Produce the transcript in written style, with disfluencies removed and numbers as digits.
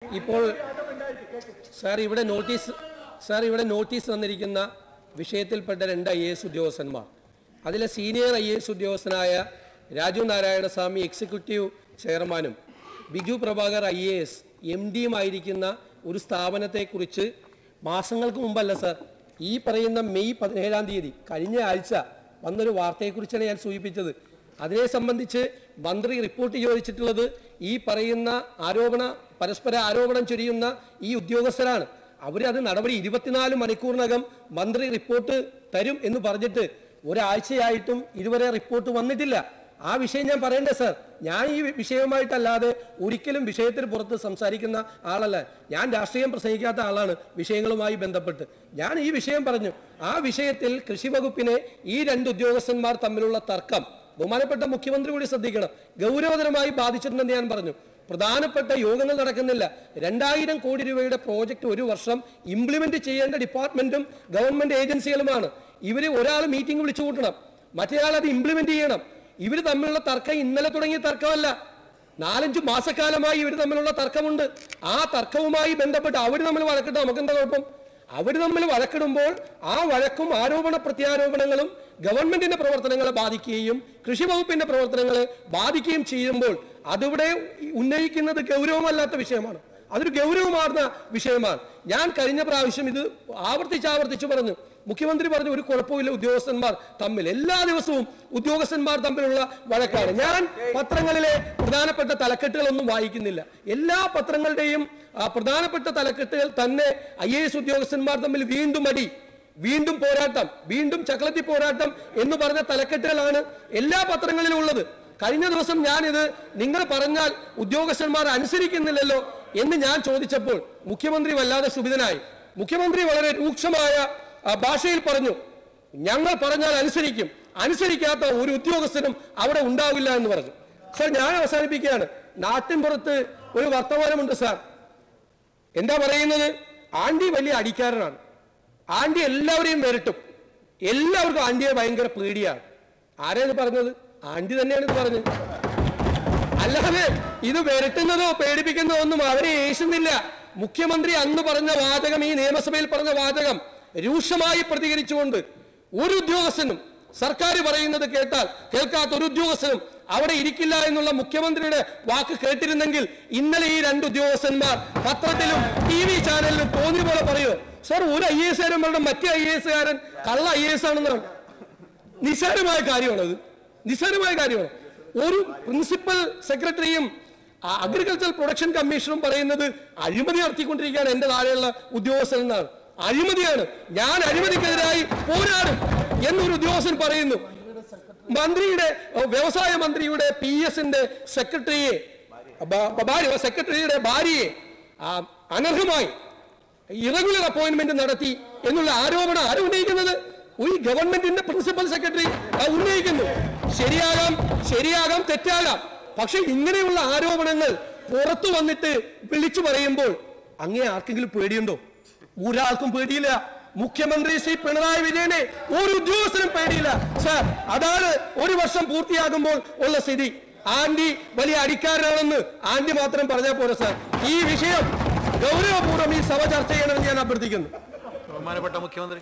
ഇപ്പോൾ സാർ ഇവിടെ നോട്ടീസ് തന്നിരിക്കുന്ന വിഷയത്തിൽപ്പെട്ട 2 IAS ഉദ്യോഗസ്ഥന്മാർ, അതിലെ സീനിയർ IAS ഉദ്യോഗസ്ഥനായ രാജു നാരായണസ്വാമി എക്സിക്യൂട്ടീവ് ചെയർമാനും ബിജു പ്രഭാകർ IAS MDയുമായിരിക്കുന്ന ഒരു സ്ഥാപനത്തെക്കുറിച്ച് മാസങ്ങൾക്ക് മുമ്പല്ല സാർ, ഈ പറയുന്ന മെയ് 17-ാം തീയതി കഴിഞ്ഞ ആഴ്ച വന്നൊരു വാർത്തയെക്കുറിച്ചാണ് ഞാൻ സൂചിപ്പിച്ചത്. അതിനെ സംബന്ധിച്ച് മന്ത്രി റിപ്പോർട്ട് ചോദിച്ചിട്ടുള്ളത് ഈ പറയുന്ന പരസ്പര ആരോപണം ചൊരിയുന്ന ഈ ഉദ്യോഗസ്ഥരാണ്. അത് നടപടി 24 മണിക്കൂറിനകം മന്ത്രി റിപ്പോർട്ട് തരും എന്ന് പറഞ്ഞിട്ട് ഒരാഴ്ചയായിട്ടും ഇതുവരെ റിപ്പോർട്ട് വന്നിട്ടില്ല. ആ വിഷയം ഞാൻ പറയണ്ടേ സാർ? ഞാൻ ഈ വിഷയവുമായിട്ടല്ലാതെ ഒരിക്കലും വിഷയത്തിന് പുറത്ത് സംസാരിക്കുന്ന ആളല്ല. ഞാൻ രാഷ്ട്രീയം പ്രസംഗിക്കാത്ത ആളാണ്. വിഷയങ്ങളുമായി ബന്ധപ്പെട്ട് ഞാൻ ഈ വിഷയം പറഞ്ഞു. ആ വിഷയത്തിൽ കൃഷി വകുപ്പിനെ ഈ 2 ഉദ്യോഗസ്ഥന്മാർ തമ്മിലുള്ള തർക്കം ബഹുമാനപ്പെട്ട മുഖ്യമന്ത്രി കൂടി ശ്രദ്ധിക്കണം, ഗൗരവതരമായി ബാധിച്ചിട്ടുണ്ടെന്ന് ഞാൻ പറഞ്ഞു. പ്രധാനപ്പെട്ട യോഗങ്ങൾ നടക്കുന്നില്ല. 2000 കോടി രൂപയുടെ പ്രോജക്റ്റ് ഒരു വർഷം ഇംപ്ലിമെന്റ് ചെയ്യേണ്ട ഡിപ്പാർട്ട്മെന്റും ഗവൺമെന്റ് ഏജൻസികളുമാണ്. ഒരാൾ മീറ്റിംഗ് വിളിച്ചു കൂട്ടണം, മറ്റേയാൾ അത് ഇംപ്ലിമെന്റ് ചെയ്യണം. ഇവർ തമ്മിലുള്ള തർക്കം ഇന്നലെ തുടങ്ങിയ തർക്കമല്ല, 4-5 മാസക്കാലമായി ഇവർ തമ്മിലുള്ള തർക്കമുണ്ട്. ആ തർക്കവുമായി ബന്ധപ്പെട്ട് അവർ തമ്മിൽ വഴക്കിട്ട് നമുക്കെന്താ കുഴപ്പം? അവർ തമ്മിൽ വഴക്കിടുമ്പോൾ ആ വഴക്കും ആരോപണ പ്രത്യാരോപണങ്ങളും ഗവൺമെന്റിന്റെ പ്രവർത്തനങ്ങളെ ബാധിക്കുകയും കൃഷി വകുപ്പിന്റെ പ്രവർത്തനങ്ങളെ ബാധിക്കുകയും ചെയ്യുമ്പോൾ അതിവിടെ ഉന്നയിക്കുന്നത് ഗൗരവമല്ലാത്ത വിഷയമാണ്. അതൊരു ഗൗരവമാർന്ന വിഷയമാണ്. ഞാൻ കഴിഞ്ഞ പ്രാവശ്യം ഇത് ആവർത്തിച്ച് പറഞ്ഞു. മുഖ്യമന്ത്രി പറഞ്ഞു ഒരു കുഴപ്പമില്ല ഉദ്യോഗസ്ഥന്മാർ തമ്മിൽ, എല്ലാ ദിവസവും ഉദ്യോഗസ്ഥന്മാർ തമ്മിലുള്ള വഴക്കാണ്. ഞാൻ പത്രങ്ങളിലെ പ്രധാനപ്പെട്ട തലക്കെട്ടുകളൊന്നും വായിക്കുന്നില്ല. എല്ലാ പത്രങ്ങളുടെയും പ്രധാനപ്പെട്ട തലക്കെട്ടുകൾ തന്നെ IAS ഉദ്യോഗസ്ഥന്മാർ തമ്മിൽ വീണ്ടും അടി, വീണ്ടും പോരാട്ടം, വീണ്ടും ചക്രത്തി പോരാട്ടം എന്ന് പറഞ്ഞ തലക്കെട്ടുകളാണ് എല്ലാ പത്രങ്ങളിലും ഉള്ളത്. കഴിഞ്ഞ ദിവസം ഞാനിത് നിങ്ങൾ പറഞ്ഞാൽ ഉദ്യോഗസ്ഥന്മാർ അനുസരിക്കുന്നില്ലല്ലോ എന്ന് ഞാൻ ചോദിച്ചപ്പോൾ മുഖ്യമന്ത്രി വല്ലാതെ ക്ഷുഭിതനായി. മുഖ്യമന്ത്രി വളരെ രൂക്ഷമായ ഭാഷയിൽ പറഞ്ഞു, ഞങ്ങൾ പറഞ്ഞാൽ അനുസരിക്കും, അനുസരിക്കാത്ത ഒരു ഉദ്യോഗസ്ഥനും അവിടെ ഉണ്ടാവില്ല എന്ന് പറഞ്ഞു. സാർ, ഞാൻ അവസാനിപ്പിക്കുകയാണ്. നാട്ടിൻപുറത്ത് ഒരു വർത്തമാനമുണ്ട് സാർ. എന്താ പറയുന്നത്? ആന്റി വലിയ അടിക്കാരനാണ്, ആന്റി എല്ലാവരെയും വരട്ടും, എല്ലാവർക്കും ആന്റിയെ ഭയങ്കര പേടിയാണ്. ആരെയാണ് പറഞ്ഞത്? ആന്റി തന്നെയാണ് ഇത് പറഞ്ഞത്. അല്ലാതെ ഇത് വരട്ടുന്നതോ പേടിപ്പിക്കുന്നതോ ഒന്നും അവരെ ഏശുന്നില്ല. മുഖ്യമന്ത്രി അന്ന് പറഞ്ഞ വാചകം, ഈ നിയമസഭയിൽ പറഞ്ഞ വാചകം രൂക്ഷമായി പ്രതികരിച്ചുകൊണ്ട് ഒരു ഉദ്യോഗസ്ഥനും സർക്കാർ പറയുന്നത് കേൾക്കാത്ത ഒരു ഉദ്യോഗസ്ഥനും അവിടെ ഇരിക്കില്ല എന്നുള്ള മുഖ്യമന്ത്രിയുടെ വാക്ക് കേട്ടിരുന്നെങ്കിൽ ഇന്നലെ ഈ 2 ഉദ്യോഗസ്ഥന്മാർ പത്രത്തിലും TV ചാനലിലും തോന്നിയ പോലെ പറയുമോ? സാർ, ഒരു IAS കാരൻ മറ്റേ IAS കാരൻ കള്ള IAS ആണെന്നാണ്. നിസ്സാരമായ കാര്യമാണത്, നിസ്സാരമായ കാര്യമാണ്. ഒരു പ്രിൻസിപ്പൽ സെക്രട്ടറിയും അഗ്രികൾച്ചർ പ്രൊഡക്ഷൻ കമ്മീഷണറും പറയുന്നത് അഴിമതി നടത്തിക്കൊണ്ടിരിക്കുകയാണ് എന്റെ താഴെയുള്ള ഉദ്യോഗസ്ഥൻ എന്നാണ്. അഴിമതിയാണ്, ഞാൻ അഴിമതിക്കെതിരായി പോരാടും എന്നൊരു ഉദ്യോഗസ്ഥൻ പറയുന്നു. വ്യവസായ മന്ത്രിയുടെ PS-ന്റെ സെക്രട്ടറിയുടെ ഭാര്യയെ അനർഹമായി ഇറഗുലർ അപ്പോയിന്റ്മെന്റ് നടത്തി എന്നുള്ള ആരോപണം ആരും ഉന്നയിക്കുന്നത്? ഈ ഗവൺമെന്റിന്റെ പ്രിൻസിപ്പൽ സെക്രട്ടറി ഉന്നയിക്കുന്നു. ശരിയാകാം, തെറ്റാകാം. പക്ഷെ ഇങ്ങനെയുള്ള ആരോപണങ്ങൾ പുറത്തു വന്നിട്ട് വിളിച്ചു പറയുമ്പോൾ അങ്ങേ ആർക്കെങ്കിലും പേടിയുണ്ടോ? ഒരാൾക്കും പേടിയില്ല. മുഖ്യമന്ത്രി ശ്രീ പിണറായി വിജയനെ ഒരു ഉദ്യോഗസ്ഥനും പേടിയില്ല സാർ. അതാണ് ഒരു വർഷം പൂർത്തിയാകുമ്പോൾ ഉള്ള സ്ഥിതി. ആന്റി വലിയ അടിക്കാരനാണെന്ന് ആന്റി മാത്രം പറഞ്ഞാൽ പോരാ സാർ. ഈ വിഷയം ഗൗരവപൂർവ്വം ഈ സഭ ചർച്ച ചെയ്യണമെന്ന് ഞാൻ അഭ്യർത്ഥിക്കുന്നു. ബഹുമാനപ്പെട്ട മുഖ്യമന്ത്രി.